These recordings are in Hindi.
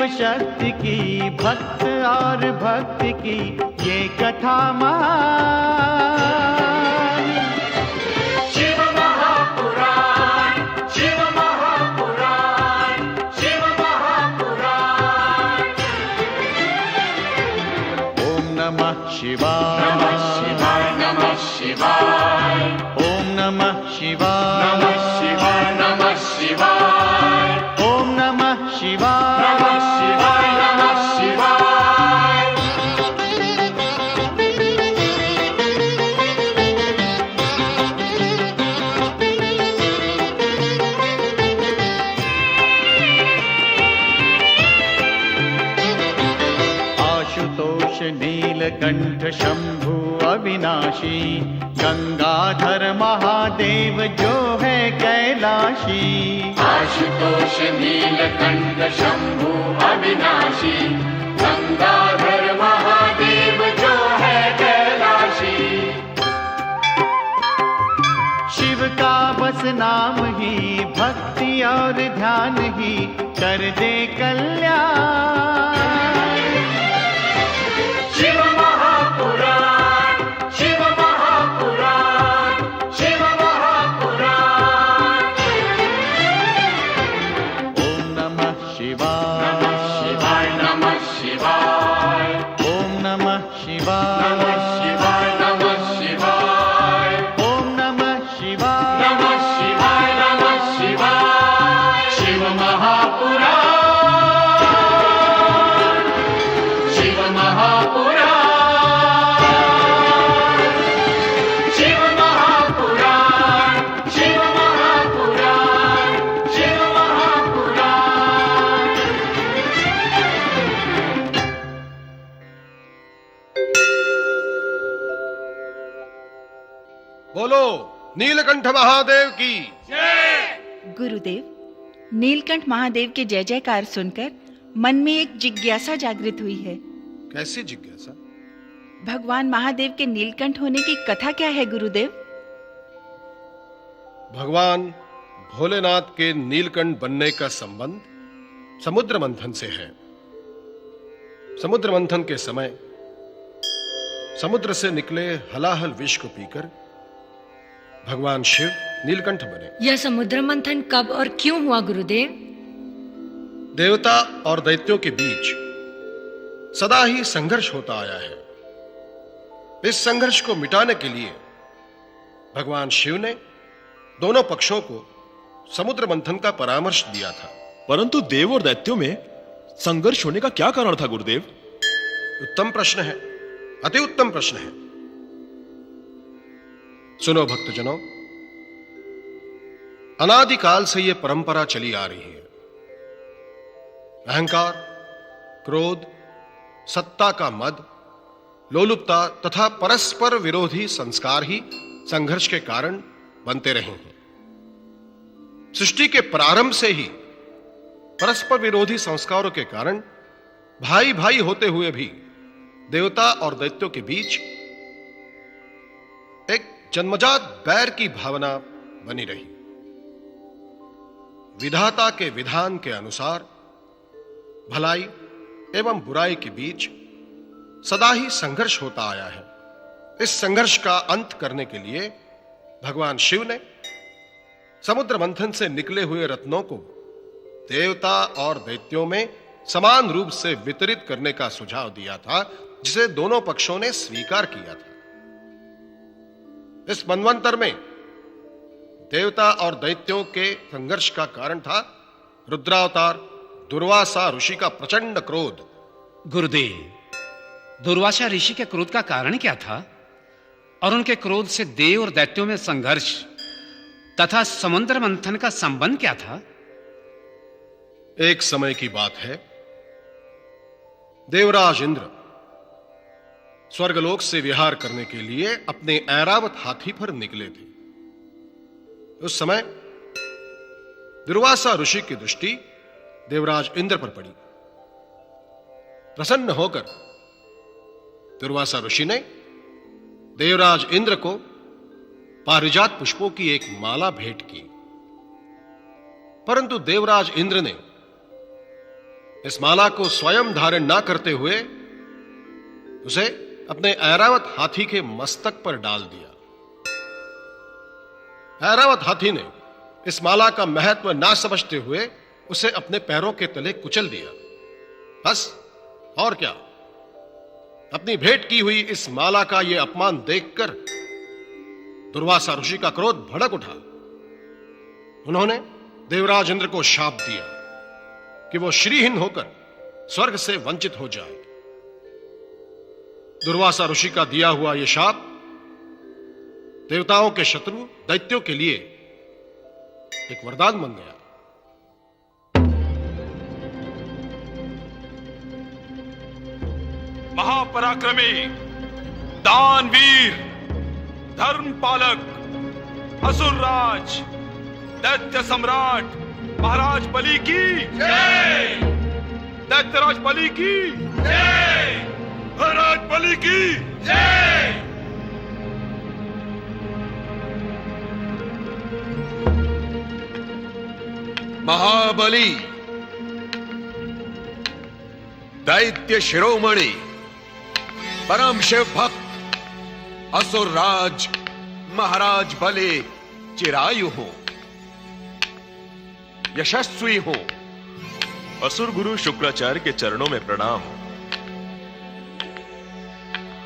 शिव शक्ति की, भक्त और भक्ति की ये कथा महान। शिव महापुराण, शिव महापुराण, शिव महापुराण। ओम नमः शिवाय, नमः शिवाय, नमः शिवाय, ओम नमः शिवाय, नमः शिवाय, नमः शिवाय, ओम नमः शिवाय, नमः शिवाय, नमः शिवाय। आशुतोष नीलकंठ शंभु अविनाशी, गंगाधर महादेव जो है कैलाशी। आशुतोष नीलकंठ शंभु अविनाशी, गंगाधर महादेव जो है कैलाशी। शिव का बस नाम ही, भक्ति और ध्यान ही कर दे कल्याण। शिव महापुराण, शिव महापुराण, शिव महापुराण। ओम नमः शिवाय, नमः शिवाय, नमः शिवाय, ओम नमः शिवाय, नमः शिवाय, नमः शिवाय, ओम नमः शिवाय, नमः शिवाय, नमः शिवाय। शिव महापुराण, शिव महापुराण, शिव महापुराण, शिव महापुराण, शिव महापुराण। बोलो नीलकंठ महादेव की। गुरुदेव, नीलकंठ महादेव के जय जयकार सुनकर मन में एक जिज्ञासा जागृत हुई है। कैसी जिज्ञासा? भगवान महादेव के नीलकंठ होने की कथा क्या है गुरुदेव? भगवान भोलेनाथ के नीलकंठ बनने का संबंध समुद्र मंथन से है। समुद्र मंथन के समय समुद्र से निकले हलाहल विष को पीकर भगवान शिव नीलकंठ बने। यह समुद्र मंथन कब और क्यों हुआ गुरुदेव? देवता और दैत्यों के बीच सदा ही संघर्ष होता आया है। इस संघर्ष को मिटाने के लिए भगवान शिव ने दोनों पक्षों को समुद्र मंथन का परामर्श दिया था। परंतु देव और दैत्यों में संघर्ष होने का क्या कारण था गुरुदेव? उत्तम प्रश्न है, अति उत्तम प्रश्न है। सुनो भक्तजनों, अनादिकाल से यह परंपरा चली आ रही है। अहंकार, क्रोध, सत्ता का मद, लोलुपता तथा परस्पर विरोधी संस्कार ही संघर्ष के कारण बनते रहे हैं। सृष्टि के प्रारंभ से ही परस्पर विरोधी संस्कारों के कारण भाई भाई होते हुए भी देवता और दैत्यों के बीच एक जन्मजात बैर की भावना बनी रही। विधाता के विधान के अनुसार भलाई एवं बुराई के बीच सदा ही संघर्ष होता आया है। इस संघर्ष का अंत करने के लिए भगवान शिव ने समुद्र मंथन से निकले हुए रत्नों को देवता और दैत्यों में समान रूप से वितरित करने का सुझाव दिया था, जिसे दोनों पक्षों ने स्वीकार किया था। इस मनवंतर में देवता और दैत्यों के संघर्ष का कारण था रुद्रावतार दुर्वासा ऋषि का प्रचंड क्रोध। गुरुदेव, दुर्वासा ऋषि के क्रोध का कारण क्या था और उनके क्रोध से देव और दैत्यों में संघर्ष तथा समुद्र मंथन का संबंध क्या था? एक समय की बात है, देवराज इंद्र स्वर्गलोक से विहार करने के लिए अपने ऐरावत हाथी पर निकले थे। उस समय दुर्वासा ऋषि की दृष्टि देवराज इंद्र पर पड़ी। प्रसन्न होकर दुर्वासा ऋषि ने देवराज इंद्र को पारिजात पुष्पों की एक माला भेंट की, परंतु देवराज इंद्र ने इस माला को स्वयं धारण ना करते हुए उसे अपने ऐरावत हाथी के मस्तक पर डाल दिया। ऐरावत हाथी ने इस माला का महत्व ना समझते हुए उसे अपने पैरों के तले कुचल दिया। बस और क्या, अपनी भेंट की हुई इस माला का यह अपमान देखकर दुर्वासा ऋषि का क्रोध भड़क उठा। उन्होंने देवराज इंद्र को शाप दिया कि वो श्रीहीन होकर स्वर्ग से वंचित हो जाए। दुर्वासा ऋषि का दिया हुआ यह शाप देवताओं के शत्रु दैत्यों के लिए एक वरदान बन गया। महापराक्रमी, दानवीर, धर्म पालक, असुरराज, दैत्य सम्राट महाराज बलि की जय। दैत्यराज बलि की जय। महाराज बलि की जय। महाबली, दैत्य शिरोमणि, परम शिव भक्त, असुर राज महाराज बलि चिरायु हो, यशस्वी हो। असुर गुरु शुक्राचार्य के चरणों में प्रणाम।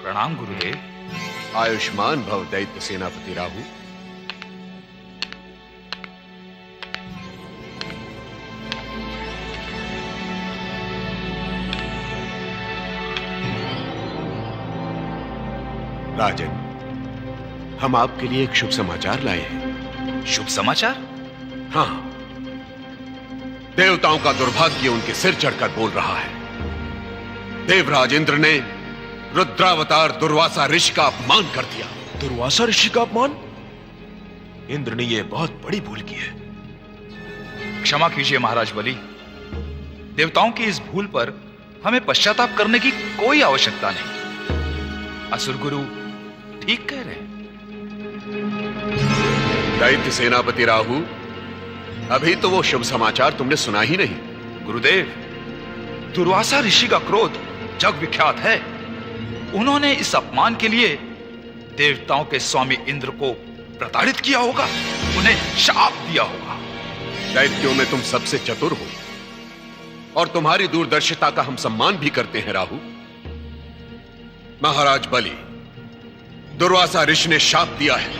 प्रणाम गुरुदेव। आयुष्मान भव दैत्य सेनापति राहु। राजन, हम आपके लिए एक शुभ समाचार लाए हैं। शुभ समाचार? हां, देवताओं का दुर्भाग्य उनके सिर चढ़कर बोल रहा है। देवराज इंद्र ने रुद्रावतार दुर्वासा ऋषि का अपमान कर दिया। दुर्वासा ऋषि का अपमान? इंद्र ने यह बहुत बड़ी भूल की है। क्षमा कीजिए महाराज बलि, देवताओं की इस भूल पर हमें पश्चाताप करने की कोई आवश्यकता नहीं। असुर गुरु ठीक कह रहे हैं। दैत्य सेनापति राहु, अभी तो वो शुभ समाचार तुमने सुना ही नहीं। गुरुदेव, दुर्वासा ऋषि का क्रोध जग विख्यात है। उन्होंने इस अपमान के लिए देवताओं के स्वामी इंद्र को प्रताड़ित किया होगा, उन्हें शाप दिया होगा। दैत्यों में तुम सबसे चतुर हो और तुम्हारी दूरदर्शिता का हम सम्मान भी करते हैं राहु। महाराज बलि, दुर्वासा ऋषि ने शाप दिया है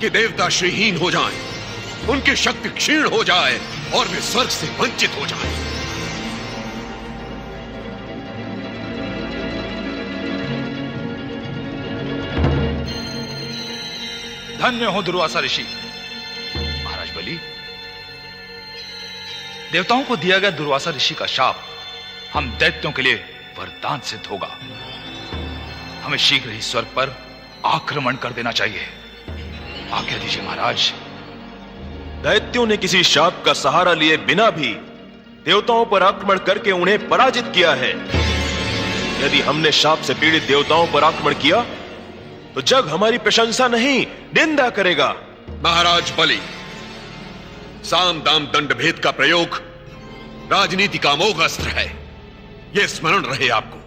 कि देवता श्रीहीन हो जाएं, उनकी शक्ति क्षीण हो जाए और वे स्वर्ग से वंचित हो जाएं। धन्य हो दुर्वासा ऋषि। महाराज बलि, देवताओं को दिया गया दुर्वासा ऋषि का शाप हम दैत्यों के लिए वरदान सिद्ध होगा। हमें शीघ्र ही स्वर्ग पर आक्रमण कर देना चाहिए। आज्ञा दीजिए महाराज। दैत्यों ने किसी शाप का सहारा लिए बिना भी देवताओं पर आक्रमण करके उन्हें पराजित किया है। यदि हमने शाप से पीड़ित देवताओं पर आक्रमण किया तो जग हमारी प्रशंसा नहीं, निंदा करेगा। महाराज बलि, साम दाम दंड भेद का प्रयोग राजनीति का अमोघ अस्त्र है, यह स्मरण रहे आपको।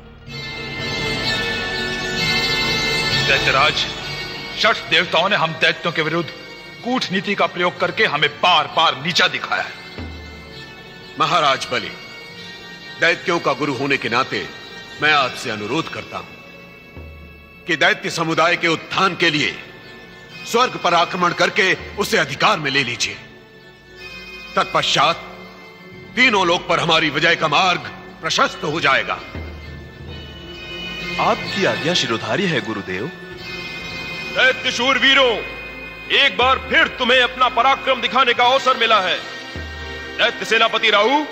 दैत्यराज, षठ देवताओं ने हम दैत्यों के विरुद्ध कूटनीति का प्रयोग करके हमें बार बार नीचा दिखाया है। महाराज बलि, दैत्यों का गुरु होने के नाते मैं आपसे अनुरोध करता हूं कि दैत्य समुदाय के उत्थान के लिए स्वर्ग पर आक्रमण करके उसे अधिकार में ले लीजिए। तत्पश्चात तीनों लोक पर हमारी विजय का मार्ग प्रशस्त हो जाएगा। आपकी आज्ञा शिरोधार्य है गुरुदेव। दैत्य शूरवीरों, एक बार फिर तुम्हें अपना पराक्रम दिखाने का अवसर मिला है। दैत्य सेनापति राहु,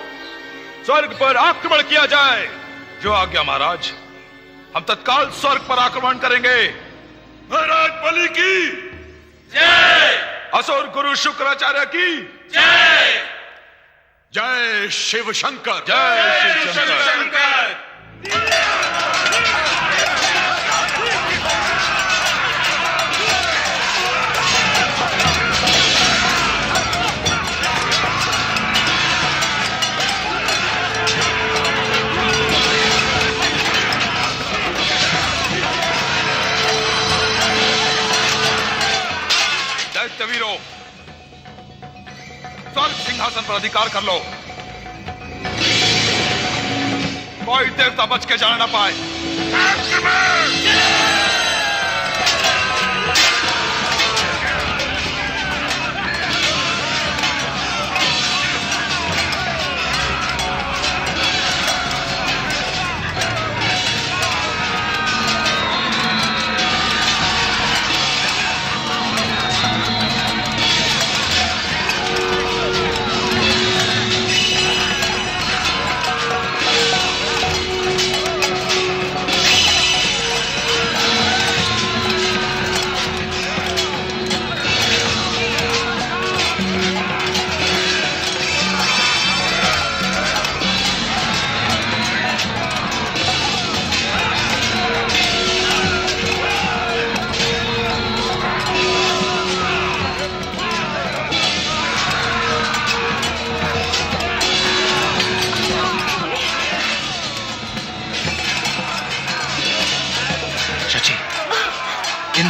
स्वर्ग पर आक्रमण किया जाए। जो आज्ञा महाराज। हम तत्काल स्वर्ग पर आक्रमण करेंगे। महाराज बलि की जय। असुर गुरु शुक्राचार्य की जय। जय शिव शंकर। जय शिव शंकर। पर अधिकार कर लो। कोई देवता बच के जाना ना पाए।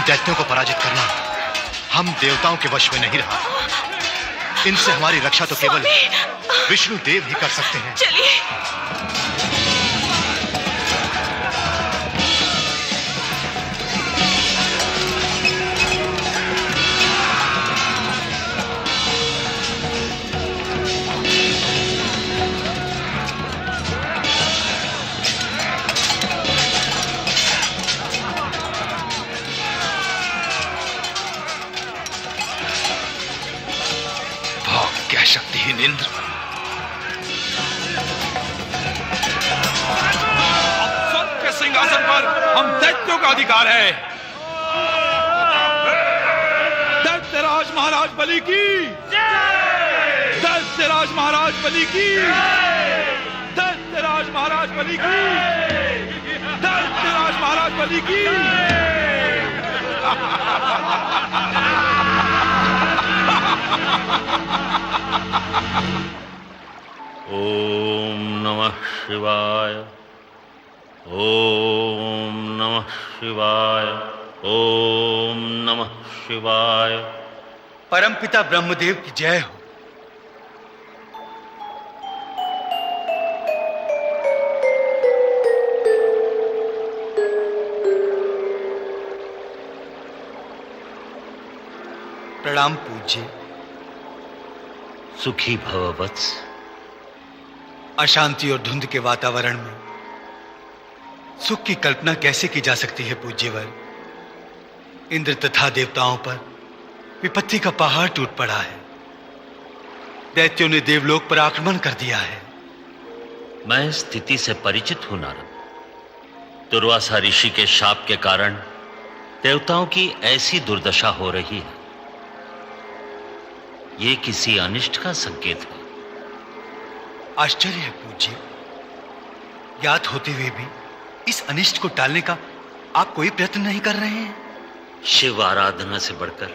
दैत्यों को पराजित करना हम देवताओं के वश में नहीं रहा। इनसे हमारी रक्षा तो केवल विष्णु देव ही कर सकते हैं। चलिए। शक्तिहीन इंद्र, स्वर्ग के सिंहासन पर हम दैत्यों का अधिकार है। दैत्यराज महाराज बलि की, दैत्यराज महाराज बलि की, दैत्यराज महाराज बलि की, दैत्यराज महाराज बलि की। ओम नमः शिवाय, ओम नमः शिवाय, ओम नमः शिवाय। परमपिता ब्रह्मदेव की जय हो। प्रणाम पूज्य। सुखी भव वत्स। अशांति और धुंध के वातावरण में सुख की कल्पना कैसे की जा सकती है पूज्यवर। इंद्र तथा देवताओं पर विपत्ति का पहाड़ टूट पड़ा है। दैत्यों ने देवलोक पर आक्रमण कर दिया है। मैं स्थिति से परिचित हूं नारद। दुर्वासा ऋषि के शाप के कारण देवताओं की ऐसी दुर्दशा हो रही है। ये किसी अनिष्ट का संकेत है। आश्चर्य है पूज्य, ज्ञात होते हुए भी इस अनिष्ट को टालने का आप कोई प्रयत्न नहीं कर रहे हैं। शिव आराधना से बढ़कर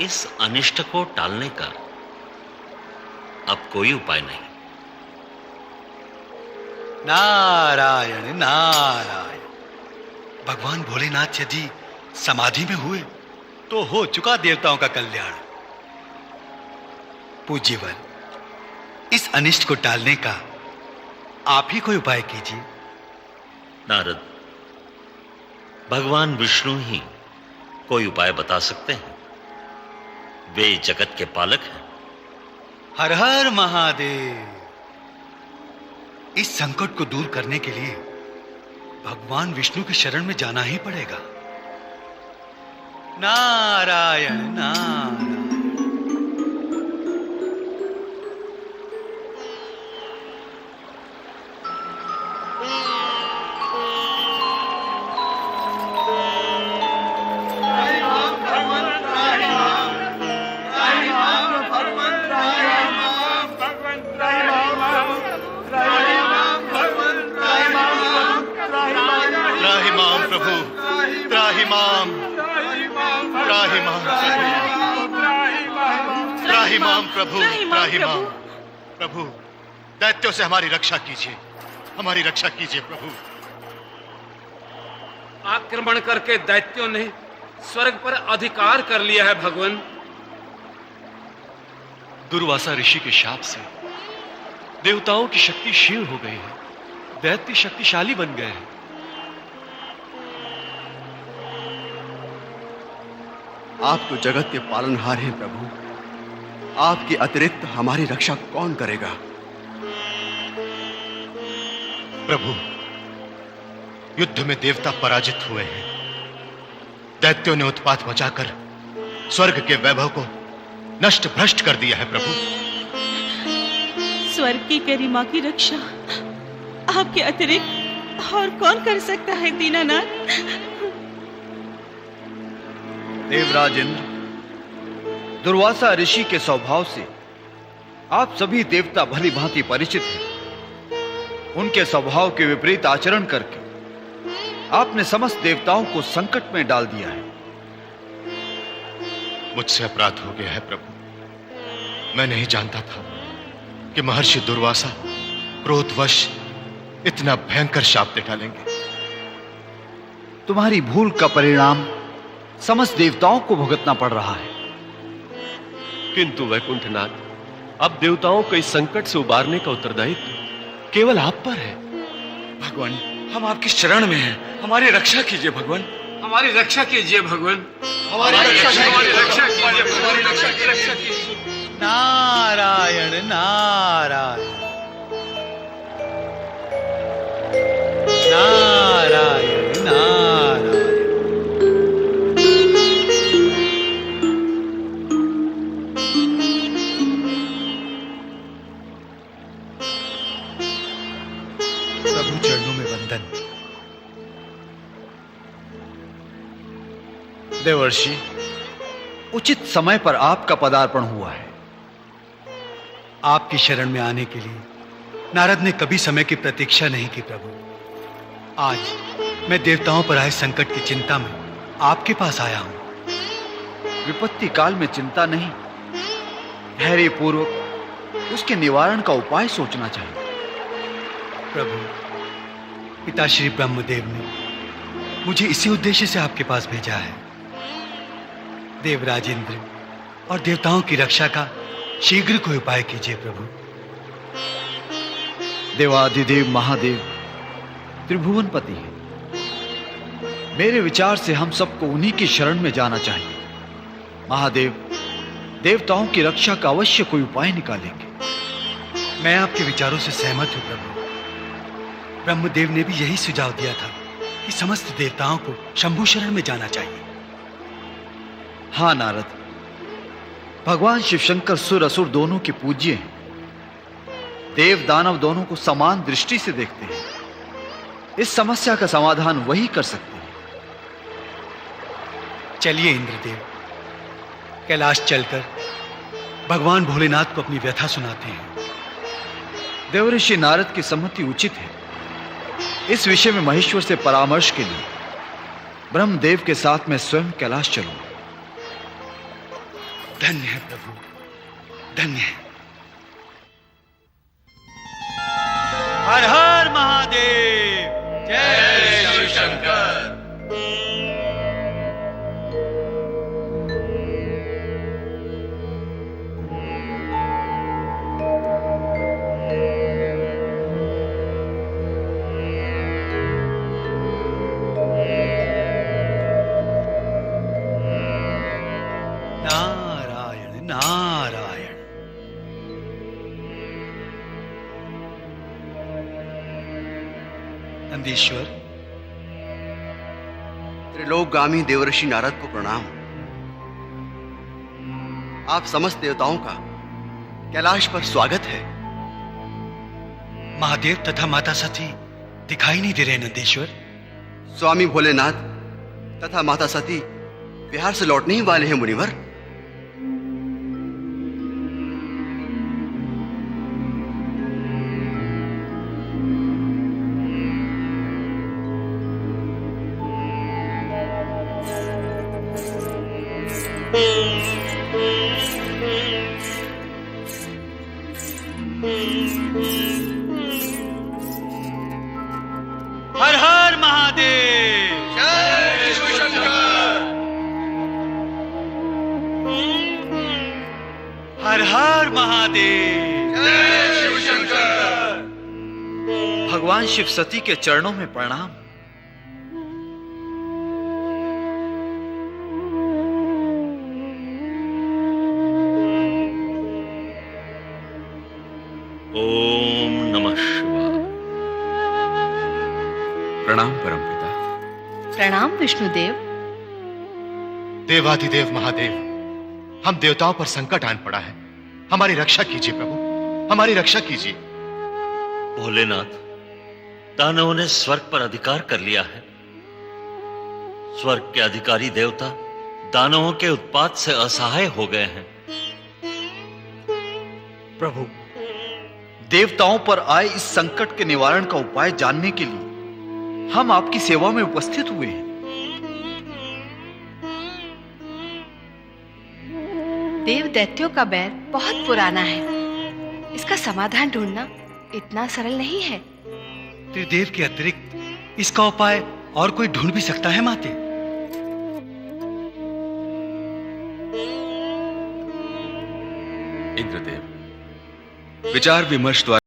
इस अनिष्ट को टालने का अब कोई उपाय नहीं। नारायण नारायण। भगवान भोलेनाथ यदि समाधि में हुए तो हो चुका देवताओं का कल्याण। पूज्यवर, इस अनिष्ट को टालने का आप ही कोई उपाय कीजिए। नारद, भगवान विष्णु ही कोई उपाय बता सकते हैं। वे जगत के पालक हैं। हर हर महादेव। इस संकट को दूर करने के लिए भगवान विष्णु की शरण में जाना ही पड़ेगा। नारायण नारायण। प्रभु, दैत्यों से हमारी रक्षा कीजिए, हमारी रक्षा कीजिए प्रभु। आक्रमण करके दैत्यों ने स्वर्ग पर अधिकार कर लिया है भगवान। दुर्वासा ऋषि के शाप से देवताओं की शक्ति क्षीण हो गई है, दैत्य शक्तिशाली बन गए हैं। आप तो जगत के पालनहार हैं प्रभु, आपके अतिरिक्त हमारी रक्षा कौन करेगा? प्रभु, युद्ध में देवता पराजित हुए हैं। दैत्यों ने उत्पात मचाकर स्वर्ग के वैभव को नष्ट भ्रष्ट कर दिया है प्रभु। स्वर्ग की गरिमा की रक्षा आपके अतिरिक्त और कौन कर सकता है दीनानाथ? देवराज इंद्र, दुर्वासा ऋषि के स्वभाव से आप सभी देवता भली भांति परिचित हैं। उनके स्वभाव के विपरीत आचरण करके आपने समस्त देवताओं को संकट में डाल दिया है। मुझसे अपराध हो गया है प्रभु। मैं नहीं जानता था कि महर्षि दुर्वासा क्रोधवश इतना भयंकर शाप दे डालेंगे। तुम्हारी भूल का परिणाम समस्त देवताओं को भुगतना पड़ रहा है। किंतु वैकुंठनाथ, अब देवताओं को इस संकट से उबारने का उत्तरदायित्व केवल आप पर है। भगवान, हम आपकी शरण में हैं, हमारी रक्षा कीजिए भगवान, हमारी रक्षा कीजिए भगवान, हमारी रक्षा कीजिए। नारायण नारायण नारायण नारायण। प्रभु चरणों में वंदन। देवर्षि, उचित समय पर आपका पदार्पण हुआ है। आपकी शरण में आने के लिए नारद ने कभी समय की प्रतीक्षा नहीं की प्रभु। आज मैं देवताओं पर आए संकट की चिंता में आपके पास आया हूं। विपत्ति काल में चिंता नहीं, धैर्य पूर्वक उसके निवारण का उपाय सोचना चाहिए। प्रभु, पिता श्री ब्रह्मदेव ने मुझे इसी उद्देश्य से आपके पास भेजा है। देवराज इंद्र और देवताओं की रक्षा का शीघ्र कोई उपाय कीजिए प्रभु। देवाधिदेव महादेव त्रिभुवनपति है। मेरे विचार से हम सबको उन्हीं की शरण में जाना चाहिए। महादेव देवताओं की रक्षा का अवश्य कोई उपाय निकालेंगे। मैं आपके विचारों से सहमत हूं प्रभु। ब्रह्मदेव ने भी यही सुझाव दिया था कि समस्त देवताओं को शंभु शरण में जाना चाहिए। हाँ नारद, भगवान शिव शंकर सुर असुर दोनों के पूज्य हैं। देव दानव दोनों को समान दृष्टि से देखते हैं। इस समस्या का समाधान वही कर सकते हैं। चलिए इंद्रदेव, कैलाश चलकर भगवान भोलेनाथ को अपनी व्यथा सुनाते हैं। देवऋषि नारद की सम्मति उचित है। इस विषय में महेश्वर से परामर्श के लिए ब्रह्मदेव के साथ मैं स्वयं कैलाश चलूंगा। धन्य है प्रभु, धन्य है। हर हर महादेव, जय शिव शंकर। नारायण नारायण। नंदीश्वर, त्रिलोकगामी देवर्षि नारद को प्रणाम। आप समस्त देवताओं का कैलाश पर स्वागत है। महादेव तथा माता सती दिखाई नहीं दे रहे नंदीश्वर। स्वामी भोलेनाथ तथा माता सती बिहार से लौटने ही वाले हैं मुनिवर। हर हर महादेव, जय शिव शंकर। हर हर महादेव। महादेव। जय शिव शंकर। भगवान शिव सती के चरणों में प्रणाम। ओम नमः शिवाय। प्रणाम परमपिता। प्रणाम विष्णुदेव। देवाधिदेव महादेव, हम देवताओं पर संकट आन पड़ा है, हमारी रक्षा कीजिए प्रभु, हमारी रक्षा कीजिए। भोलेनाथ, दानवों ने स्वर्ग पर अधिकार कर लिया है। स्वर्ग के अधिकारी देवता दानवों के उत्पात से असहाय हो गए हैं। प्रभु, देवताओं पर आए इस संकट के निवारण का उपाय जानने के लिए हम आपकी सेवा में उपस्थित हुए हैं। देव दैत्यों का बैर बहुत पुराना है, इसका समाधान ढूंढना इतना सरल नहीं है। त्रिदेव के अतिरिक्त इसका उपाय और कोई ढूंढ भी सकता है माते? इंद्रदेव, विचार विमर्श द्वारा